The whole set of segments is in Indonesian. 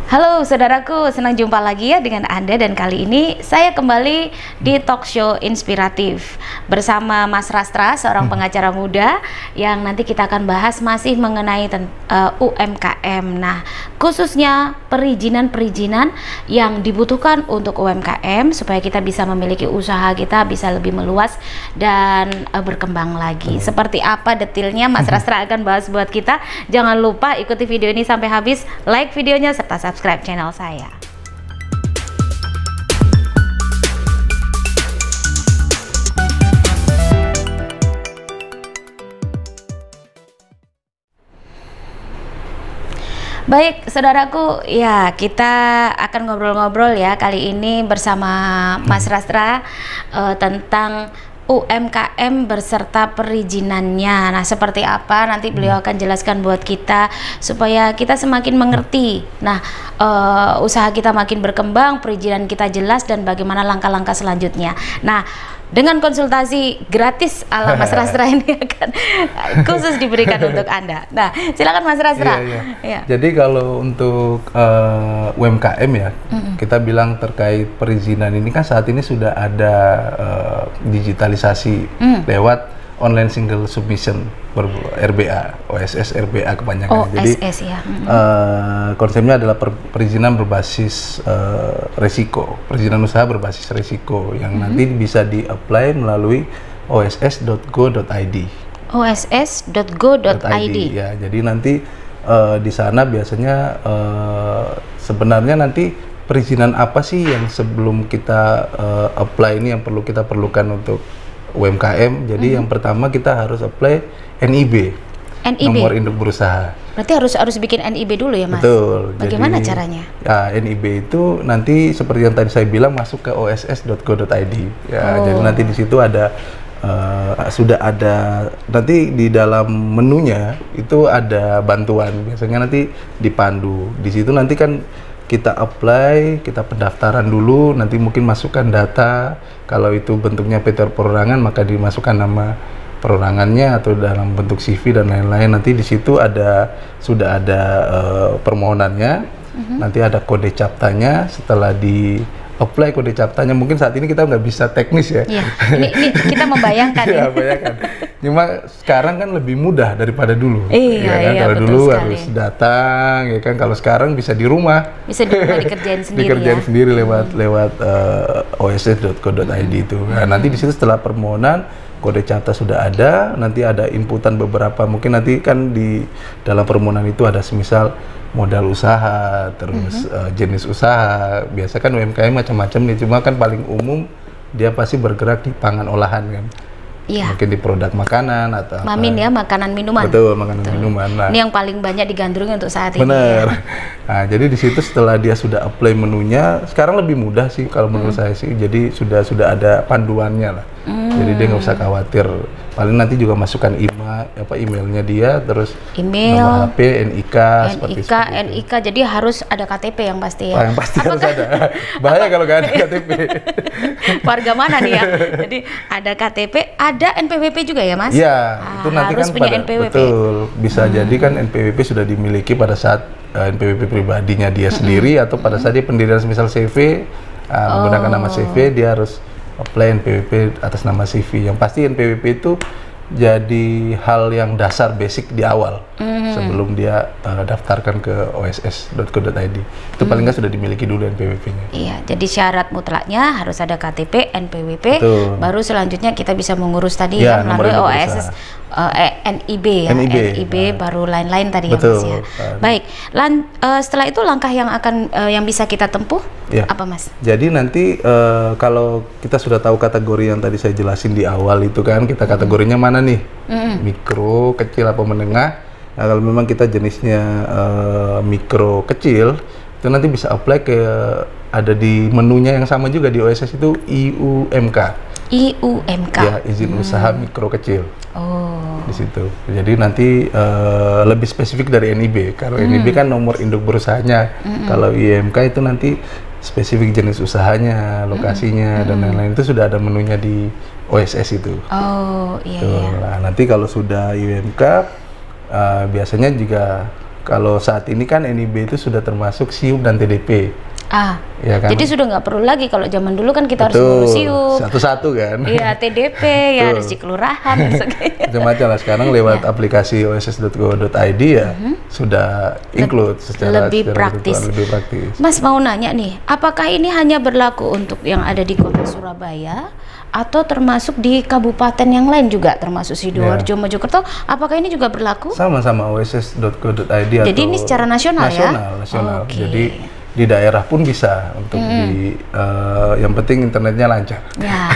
Halo saudaraku, senang jumpa lagi ya dengan Anda, dan kali ini saya kembali di talk show inspiratif bersama Mas Rastra, seorang pengacara muda yang nanti kita akan bahas masih mengenai UMKM. Nah, khususnya perizinan-perizinan yang dibutuhkan untuk UMKM supaya kita bisa memiliki usaha kita bisa lebih meluas dan berkembang lagi. Seperti apa detailnya Mas Rastra akan bahas buat kita. Jangan lupa ikuti video ini sampai habis, like videonya serta subscribe channel saya. Baik, saudaraku, ya kita akan ngobrol-ngobrol ya kali ini bersama Mas Rastra tentang UMKM berserta perizinannya. Nah, seperti apa nanti beliau akan jelaskan buat kita supaya kita semakin mengerti. Nah, usaha kita makin berkembang, perizinan kita jelas, dan bagaimana langkah-langkah selanjutnya. Nah, dengan konsultasi gratis ala Mas Rastra ini akan khusus diberikan untuk Anda. Nah, silakan Mas Rastra. Iya. Jadi kalau untuk UMKM ya, kita bilang terkait perizinan ini kan saat ini sudah ada digitalisasi lewat online single submission RBA, OSS RBA kepanjangannya. Jadi ya. Konsepnya adalah perizinan berbasis resiko, perizinan usaha berbasis resiko yang nanti bisa di-apply melalui oss.go.id. oss.go.id. Ya, jadi nanti di sana biasanya sebenarnya nanti perizinan apa sih yang sebelum kita apply ini yang perlu kita perlukan untuk UMKM. Jadi yang pertama kita harus apply NIB, nomor induk berusaha. Berarti harus bikin NIB dulu ya, Mas? Betul. Bagaimana jadi, caranya? Ya, NIB itu nanti seperti yang tadi saya bilang masuk ke oss.go.id. Ya, jadi nanti di situ ada sudah ada, nanti di dalam menunya itu ada bantuan. Biasanya nanti dipandu. Di situ nanti kan kita apply, kita pendaftaran dulu, nanti mungkin masukkan data. Kalau itu bentuknya PT perorangan, maka dimasukkan nama perorangannya atau dalam bentuk CV dan lain-lain. Nanti di situ sudah ada permohonannya, nanti ada kode captanya. Setelah di apply kode captanya, mungkin saat ini kita nggak bisa teknis ya. Iya. Ini kita membayangkan. Ya, bayangkan. Cuma sekarang kan lebih mudah daripada dulu. Iya, ya kan? Iya, Kalau betul dulu sekali. harus datang, ya kan. Kalau sekarang bisa di rumah. Bisa di rumah dikerjain sendiri. Dikerjain ya? sendiri lewat oss.go.id itu. Nah, nanti di situ setelah permohonan kode capta sudah ada, nanti ada inputan beberapa. Mungkin nanti kan di dalam permohonan itu ada semisal modal usaha, terus jenis usaha. Biasa kan UMKM macam-macam nih, cuma kan paling umum dia pasti bergerak di pangan olahan kan. Iya. Mungkin di produk makanan atau Mamin ya, makanan minuman. Betul, makanan minuman. Nah, ini yang paling banyak digandrungi untuk saat ini. bener. Ya. Nah, jadi di situ setelah dia sudah apply menunya, sekarang lebih mudah sih kalau menurut saya sih. Jadi sudah ada panduannya lah. Jadi dia nggak usah khawatir. Paling nanti juga masukkan emailnya dia, terus email, nomor HP, NIK, seperti NIK. Jadi harus ada KTP yang pasti ya. yang pasti harus ada. Bahaya kalau nggak ada KTP. Warga mana nih ya? Jadi ada KTP, ada NPWP juga ya, Mas? Iya, itu nanti harus kan punya pada NPWP. betul. Bisa jadi kan NPWP sudah dimiliki pada saat NPWP pribadinya dia sendiri, atau pada saat dia pendirian misal CV, menggunakan nama CV, dia harus apply NPWP atas nama CV. Yang pasti NPWP itu jadi hal yang dasar basic di awal sebelum dia daftarkan ke oss.go.id. Itu paling nggak sudah dimiliki dulu NPWP-nya. Iya, jadi syarat mutlaknya harus ada KTP, NPWP, Betul. baru selanjutnya kita bisa mengurus tadi Ya, melalui nomor OSS, NIB ya, NIB, baru lain-lain tadi ya, Mas ya. Baik, setelah itu langkah yang akan yang bisa kita tempuh apa, Mas? Jadi nanti kalau kita sudah tahu kategori yang tadi saya jelasin di awal itu kan, kita kategorinya mana nih? Mikro, kecil, apa menengah? Nah, kalau memang kita jenisnya mikro kecil, itu nanti bisa apply ke, ada di menunya yang sama juga di OSS itu IUMK. IUMK. Ya, izin usaha mikro kecil. Oh. Di situ. Jadi nanti lebih spesifik dari NIB. Kalau NIB kan nomor induk berusahanya. Kalau IUMK itu nanti spesifik jenis usahanya, lokasinya, dan lain-lain. Itu sudah ada menunya di OSS itu. Oh, iya, Tuh. iya. Nah, nanti kalau sudah IUMK, biasanya juga kalau saat ini kan NIB itu sudah termasuk SIUP dan TDP. Ya kan? Jadi sudah nggak perlu lagi kalau zaman dulu kan kita harus ngurus SIUP satu-satu kan. Iya, TDP ya harus di kelurahan dan sebagainya. Macam-macam lah. Sekarang lewat aplikasi oss.go.id ya sudah include secara lebih praktis. lebih praktis. Mas mau nanya nih, apakah ini hanya berlaku untuk yang ada di kota Surabaya atau termasuk di kabupaten yang lain juga, termasuk Sidoarjo, Mojokerto? Apakah ini juga berlaku? Sama-sama oss.go.id. Jadi ini secara nasional ya? Nasional. Jadi di daerah pun bisa untuk yang penting internetnya lancar. Ya,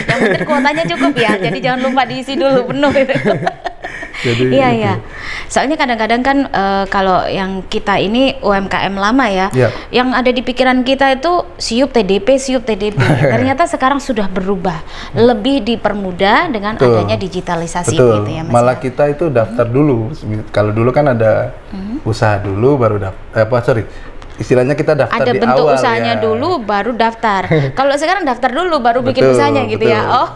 yang penting kuotanya cukup ya. Jadi jangan lupa diisi dulu penuh gitu. Jadi iya ya. Soalnya kadang-kadang kan kalau yang kita ini UMKM lama ya, yang ada di pikiran kita itu SIUP TDP. Ternyata sekarang sudah berubah, lebih dipermudah dengan adanya digitalisasi gitu ya Mas. Malah kita itu daftar dulu. Kalau dulu kan ada usaha dulu baru istilahnya kita daftar ada di bentuk awal usahanya dulu baru daftar. Kalau sekarang daftar dulu baru bikin usahanya gitu ya.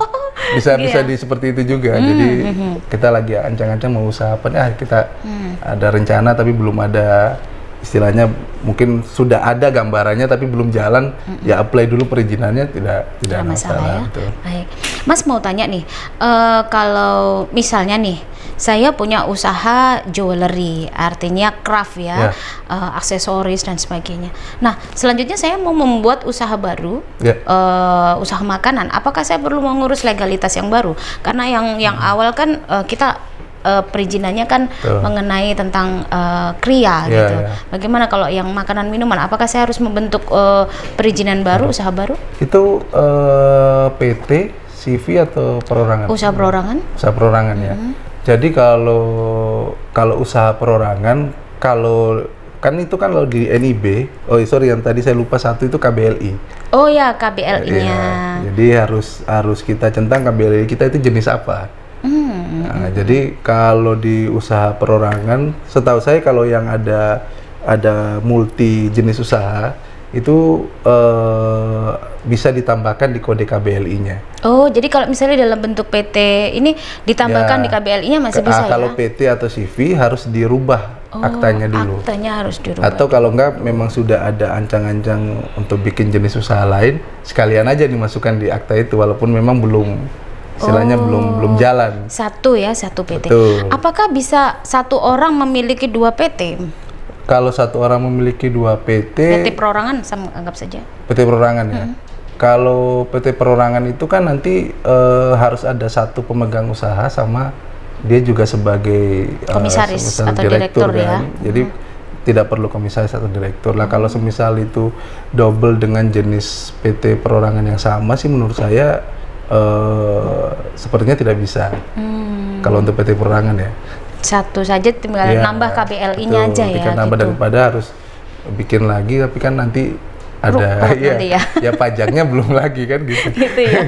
Bisa seperti itu juga. Jadi kita lagi ancang-ancang mau usaha apa nih, kita ada rencana tapi belum ada, istilahnya mungkin sudah ada gambarannya tapi belum jalan, ya apply dulu perizinannya tidak masalah ya. Baik. Mas mau tanya nih, kalau misalnya nih saya punya usaha jewelry, artinya craft ya, aksesoris dan sebagainya. Nah, selanjutnya saya mau membuat usaha baru, usaha makanan. Apakah saya perlu mengurus legalitas yang baru? Karena yang awal kan kita perizinannya kan mengenai tentang kria gitu. Bagaimana kalau yang makanan minuman? Apakah saya harus membentuk perizinan baru, usaha baru? Itu PT, CV atau perorangan? Usaha perorangan. Usaha perorangan ya. Jadi kalau usaha perorangan, kalau kan itu kan lo di NIB, yang tadi saya lupa satu itu KBLI. Oh ya, KBLI-nya. Ya, jadi harus kita centang KBLI kita itu jenis apa. Nah, jadi kalau di usaha perorangan, setahu saya kalau yang ada multi jenis usaha itu bisa ditambahkan di kode KBLI-nya. Oh, jadi kalau misalnya dalam bentuk PT ini ditambahkan di KBLI-nya masih bisa ya? Kalau PT atau CV harus dirubah aktanya dulu. Aktanya harus dirubah. Atau kalau enggak memang sudah ada ancang-ancang untuk bikin jenis usaha lain, sekalian aja dimasukkan di akta itu walaupun memang belum istilahnya belum jalan. Satu PT. Betul. Apakah bisa satu orang memiliki 2 PT? Kalau satu orang memiliki 2 PT perorangan anggap saja. PT perorangan ya. Kalau PT perorangan itu kan nanti harus ada satu pemegang usaha sama dia juga sebagai komisaris atau direktur ya. Jadi tidak perlu komisaris atau direktur lah. Kalau semisal itu double dengan jenis PT perorangan yang sama sih menurut saya sepertinya tidak bisa. Kalau untuk PT perorangan ya. Satu saja tinggal nambah KBLI-nya aja ya. Tinggal nambah daripada harus bikin lagi, tapi kan nanti ada ya pajaknya belum lagi kan gitu. Gitu ya.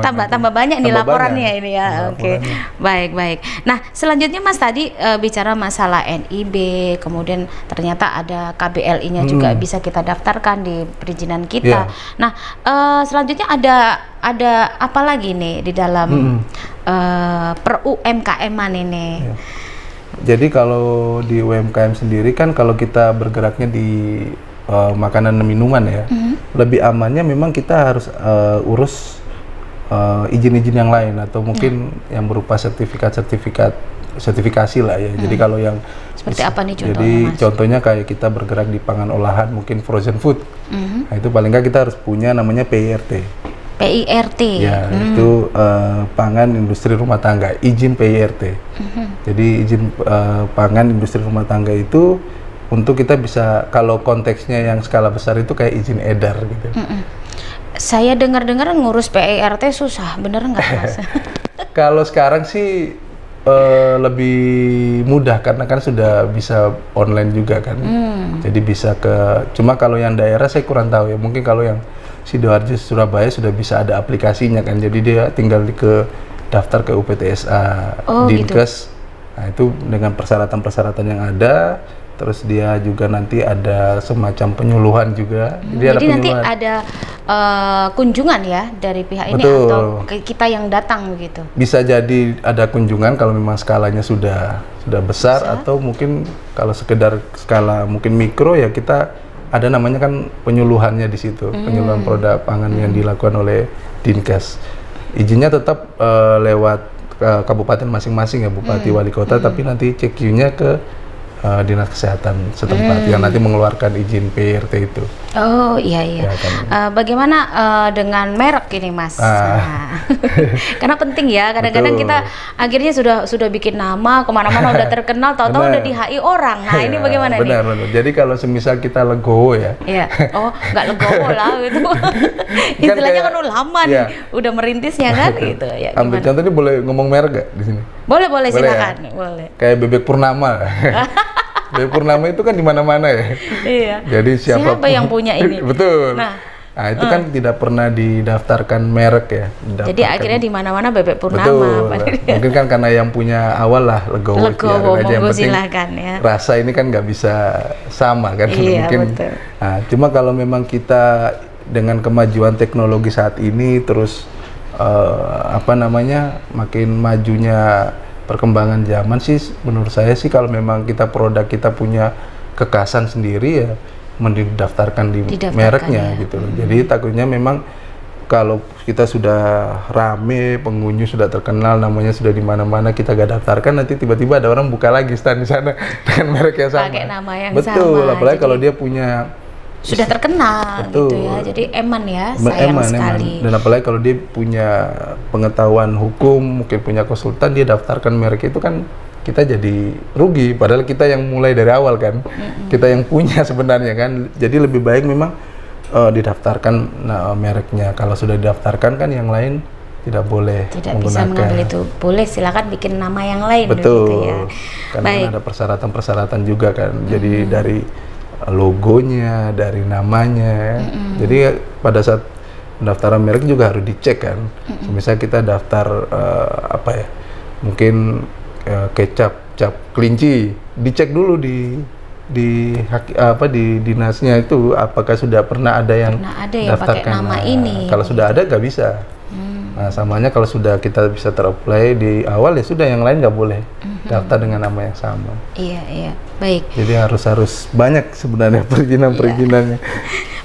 tambah banyak nih laporannya ini ya. Oke. Baik. Nah, selanjutnya Mas tadi bicara masalah NIB, kemudian ternyata ada KBLI-nya juga bisa kita daftarkan di perizinan kita. Nah, selanjutnya ada apa lagi nih di dalam per UMKM-an ini? Jadi kalau di UMKM sendiri kan kalau kita bergeraknya di makanan dan minuman ya, lebih amannya memang kita harus urus izin-izin yang lain atau mungkin yang berupa sertifikasi lah ya. Jadi kalau yang seperti apa nih contohnya? Jadi contohnya kayak kita bergerak di pangan olahan, mungkin frozen food. Nah, itu paling nggak kita harus punya namanya PIRT. PIRT. Ya, itu pangan industri rumah tangga, izin PIRT. Jadi izin pangan industri rumah tangga itu untuk kita bisa, kalau konteksnya yang skala besar itu kayak izin edar gitu. Saya dengar-dengar ngurus PIRT susah, bener nggak Mas? Kalau sekarang sih lebih mudah karena kan sudah bisa online juga kan. Jadi bisa cuma kalau yang daerah saya kurang tahu ya, mungkin kalau yang Sidoarjo, Surabaya sudah bisa ada aplikasinya kan, jadi dia tinggal daftar ke UPTSA, Dinkes. Gitu. Nah itu dengan persyaratan-persyaratan yang ada, terus dia juga nanti ada semacam penyuluhan juga. Jadi nanti ada kunjungan ya dari pihak ini atau kita yang datang begitu? Bisa jadi ada kunjungan kalau memang skalanya sudah sudah besar atau mungkin kalau sekedar skala mungkin mikro ya kita ada namanya kan penyuluhannya di situ, penyuluhan produk pangan yang dilakukan oleh Dinkes. Izinnya tetap lewat kabupaten masing-masing ya, bupati, wali kota, tapi nanti CQ-nya ke dinas kesehatan setempat yang nanti mengeluarkan izin PRT itu. Oh iya. Ya, kan. Bagaimana dengan merek ini, Mas? Nah, karena penting ya. Kadang-kadang kita akhirnya sudah bikin nama kemana-mana udah terkenal, tahu-tahu udah di HI orang. Nah ini bagaimana benar. Jadi kalau semisal kita legowo ya. Iya. Oh nggak legowo lah itu. Istilahnya kan udah lama nih, udah merintisnya kan gitu. Ya, ambil contoh ini boleh ngomong merek nggak di sini? Boleh silakan. Ya? Boleh. Kayak Bebek Purnama. Bebek Purnama itu kan di mana-mana ya. Iya. Jadi siapa yang punya ini? Betul. Nah itu kan tidak pernah didaftarkan merek ya. Jadi akhirnya di mana-mana Bebek Purnama. Betul. Mungkin kan karena yang punya awal lah legowo aja, yang penting silakan, ya. Rasa ini kan nggak bisa sama kan. Iya, mungkin. Betul. Nah, cuma kalau memang kita dengan kemajuan teknologi saat ini terus makin majunya perkembangan zaman sih, menurut saya sih kalau memang kita punya kekhasan sendiri ya mendaftarkan mereknya gitu loh. Jadi takutnya memang kalau kita sudah rame, pengunjung sudah terkenal, namanya sudah di mana-mana, kita gak daftarkan, nanti tiba-tiba ada orang buka lagi stand di sana dengan merek yang sama. Pakai nama yang betul, sama. Apalagi kalau dia punya sudah terkenal gitu ya, jadi eman ya, sayang sekali. Dan apalagi kalau dia punya pengetahuan hukum, mungkin punya konsultan, dia daftarkan merek itu kan kita jadi rugi, padahal kita yang mulai dari awal kan, kita yang punya sebenarnya kan. Jadi lebih baik memang didaftarkan mereknya. Kalau sudah didaftarkan kan yang lain tidak boleh tidak menggunakan. Bisa mengambil itu. Boleh, silakan bikin nama yang lain. Betul. Gitu ya. Karena kan ada persyaratan-persyaratan juga kan. Jadi dari logonya, dari namanya. Jadi pada saat pendaftaran merek juga harus dicek kan. Misalnya kita daftar mungkin kecap kelinci, dicek dulu di dinasnya itu apakah sudah pernah ada yang daftarkan nama ini. Kalau sudah ada nggak bisa. Nah, samanya kalau sudah kita bisa ter-apply di awal ya sudah, yang lain nggak boleh daftar dengan nama yang sama. Iya, baik. Jadi harus banyak sebenarnya perizinannya.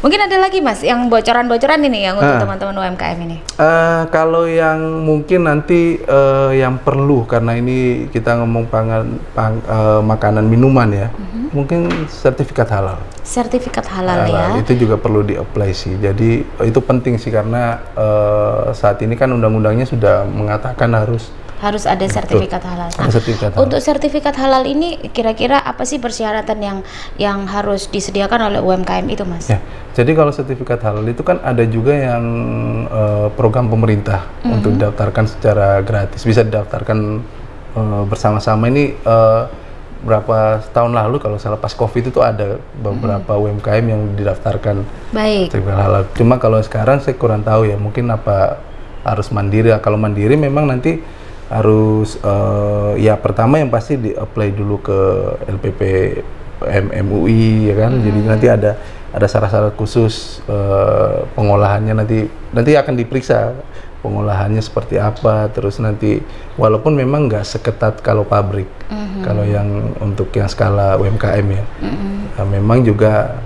Mungkin ada lagi Mas yang bocoran-bocoran ini yang untuk teman-teman UMKM ini. Kalau yang mungkin nanti yang perlu, karena ini kita ngomong makanan minuman ya, mungkin sertifikat halal. Sertifikat halal ya. Itu juga perlu di-apply sih. Jadi itu penting sih karena saat ini kan undang-undangnya sudah mengatakan harus ada sertifikat halal. Nah, untuk sertifikat halal ini kira-kira apa sih persyaratan yang harus disediakan oleh UMKM itu, Mas? Ya, jadi kalau sertifikat halal itu kan ada juga yang program pemerintah untuk didaftarkan secara gratis. Bisa didaftarkan bersama-sama. Ini berapa tahun lalu kalau salah pas COVID itu ada beberapa UMKM yang didaftarkan sertifikat halal. Cuma kalau sekarang saya kurang tahu ya, mungkin apa harus mandiri. Kalau mandiri memang nanti harus ya pertama yang pasti di-apply dulu ke LPP MUI ya kan. Jadi nanti ada syarat-syarat khusus pengolahannya, nanti akan diperiksa pengolahannya seperti apa, terus nanti walaupun memang nggak seketat kalau pabrik, kalau yang untuk yang skala UMKM ya, nah, memang juga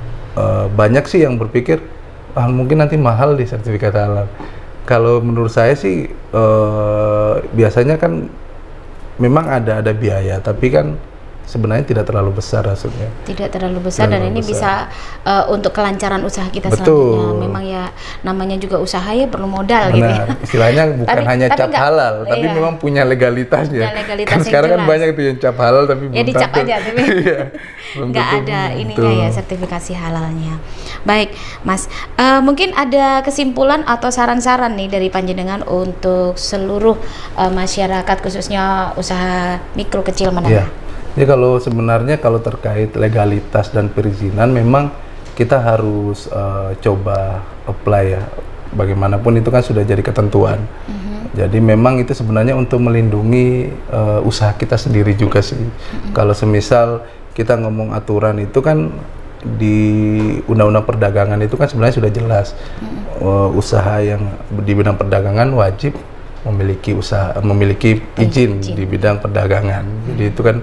banyak sih yang berpikir mungkin nanti mahal di sertifikat halal. Kalau menurut saya sih biasanya kan memang ada biaya, tapi kan sebenarnya tidak terlalu besar hasilnya. Tidak terlalu besar dan ini bisa untuk kelancaran usaha kita selanjutnya. Memang ya namanya juga usaha ya perlu modal gitu ya. Istilahnya bukan hanya cap halal, tapi memang punya legalitasnya. Kan sekarang kan banyak tuh yang cap halal tapi belum dicap aja tapi nggak ada ininya ya, sertifikasi halalnya. Baik, Mas. Mungkin ada kesimpulan atau saran-saran nih dari panjenengan untuk seluruh masyarakat khususnya usaha mikro kecil menengah. Jadi kalau sebenarnya kalau terkait legalitas dan perizinan memang kita harus coba apply ya. Bagaimanapun itu kan sudah jadi ketentuan. Jadi memang itu sebenarnya untuk melindungi usaha kita sendiri juga sih. Kalau semisal kita ngomong aturan itu kan di Undang-Undang Perdagangan itu kan sebenarnya sudah jelas. Usaha yang di bidang perdagangan wajib memiliki izin di bidang perdagangan. Jadi itu kan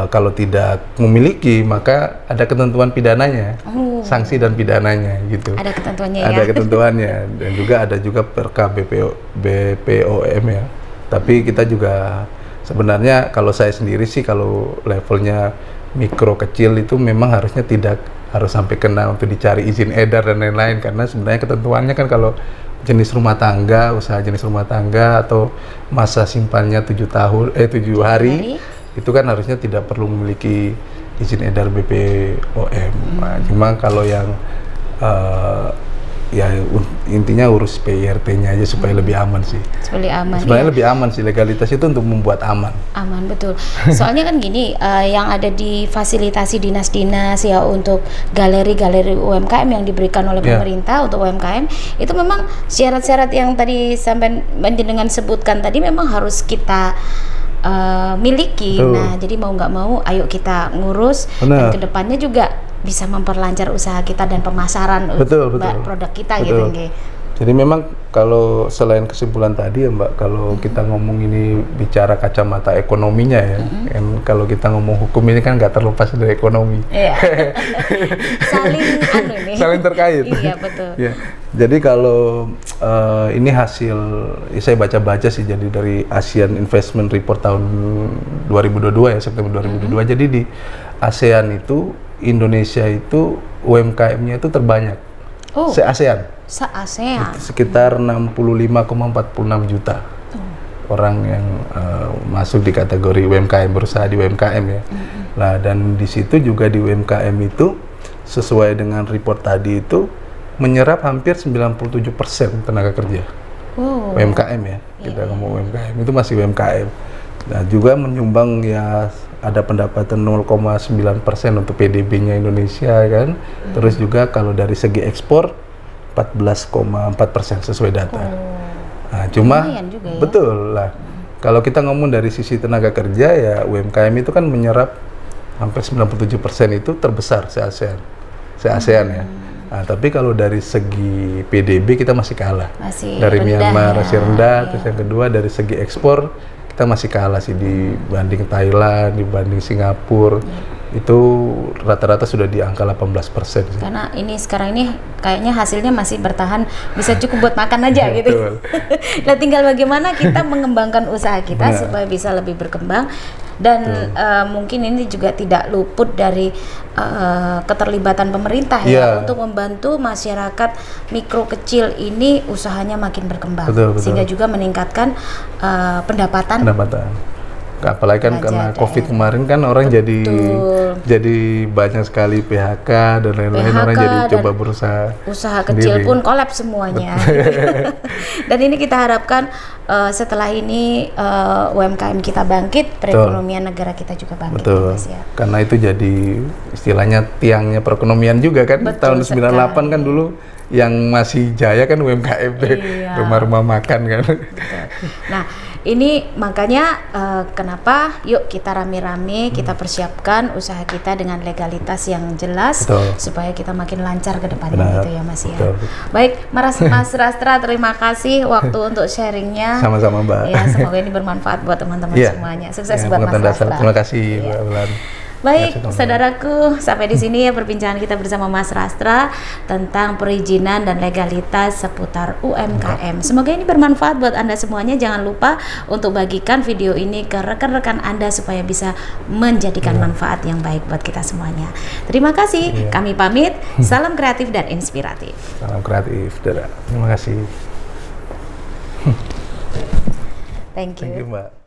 kalau tidak memiliki maka ada ketentuan pidananya, sanksi dan pidananya gitu. Ada ketentuannya ya. Ada ketentuannya dan juga ada juga perka BPOM ya. Tapi kita juga sebenarnya kalau saya sendiri sih kalau levelnya mikro kecil itu memang harusnya tidak harus sampai kena untuk dicari izin edar dan lain-lain, karena sebenarnya ketentuannya kan kalau jenis rumah tangga, usaha jenis rumah tangga atau masa simpannya 7 hari itu kan harusnya tidak perlu memiliki izin edar BPOM. Nah, cuma kalau yang ya intinya urus PIRT-nya aja supaya lebih aman sih. Lebih aman. Sebenarnya lebih aman sih, legalitas itu untuk membuat aman. Aman, betul. Soalnya kan gini, yang ada di fasilitasi dinas-dinas ya untuk galeri-galeri UMKM yang diberikan oleh pemerintah untuk UMKM, itu memang syarat-syarat yang tadi sampai dengan sebutkan tadi memang harus kita miliki. Betul. Nah, jadi mau nggak mau, ayo kita ngurus. Dan kedepannya juga bisa memperlancar usaha kita dan pemasaran produk kita gitu. Jadi memang kalau selain kesimpulan tadi ya Mbak, kalau kita ngomong ini bicara kacamata ekonominya ya, kan kalau kita ngomong hukum ini kan nggak terlepas dari ekonomi. Iya. Saling terkait. Iya, betul. Ya. Jadi kalau ini hasil saya baca-baca sih, jadi dari Asian Investment Report tahun 2022 ya, September 2022. Jadi di ASEAN itu Indonesia itu UMKM-nya itu terbanyak. Se-ASEAN. Se-ASEAN. Sekitar 65,46 juta orang yang masuk di kategori UMKM, berusaha di UMKM ya. Nah, dan di situ juga di UMKM itu sesuai dengan report tadi itu menyerap hampir 97% tenaga kerja. UMKM ya, kita ngomong UMKM itu masih UMKM. Nah, juga menyumbang ya ada pendapatan 0,9% untuk PDB-nya Indonesia kan. Terus juga kalau dari segi ekspor 14,4% sesuai data. Nah, cuma juga, ya? Betul lah. Kalau kita ngomong dari sisi tenaga kerja ya UMKM itu kan menyerap hampir 97% itu terbesar se-ASEAN ya. Nah, tapi kalau dari segi PDB kita masih kalah. Dari Myanmar masih rendah. Terus yang kedua dari segi ekspor kita masih kalah sih dibanding Thailand, dibanding Singapura. Itu rata-rata sudah di angka 18% sih. Karena ini sekarang ini kayaknya hasilnya masih bertahan, bisa cukup buat makan aja gitu. Nah, tinggal bagaimana kita mengembangkan usaha kita supaya bisa lebih berkembang. Dan mungkin ini juga tidak luput dari keterlibatan pemerintah ya untuk membantu masyarakat mikro kecil ini usahanya makin berkembang, sehingga juga meningkatkan pendapatan. Apalagi kan karena COVID kemarin kan orang jadi banyak sekali PHK dan lain-lain, orang jadi coba berusaha usaha sendiri. kecil pun kolaps semuanya. Dan ini kita harapkan setelah ini UMKM kita bangkit, perekonomian negara kita juga bangkit. Karena itu jadi istilahnya tiangnya perekonomian juga kan. Tahun 98 kan dulu yang masih jaya kan UMKM, rumah-rumah makan kan. Nah, ini makanya kenapa yuk kita rame-rame kita persiapkan usaha kita dengan legalitas yang jelas supaya kita makin lancar ke depannya gitu ya Mas ya. Baik, Mas Rastra, terima kasih waktu untuk sharingnya. Sama-sama Mbak. Ya, semoga ini bermanfaat buat teman-teman semuanya. Sukses buat Mas Rastra. Terima kasih Mbak Ulan. Baik, saudaraku, sampai di sini ya perbincangan kita bersama Mas Rastra tentang perizinan dan legalitas seputar UMKM. Semoga ini bermanfaat buat Anda semuanya. Jangan lupa untuk bagikan video ini ke rekan-rekan Anda supaya bisa menjadikan manfaat yang baik buat kita semuanya. Terima kasih. Kami pamit. Salam kreatif dan inspiratif. Salam kreatif. Dadah. Terima kasih. Thank you. Thank you, Mbak.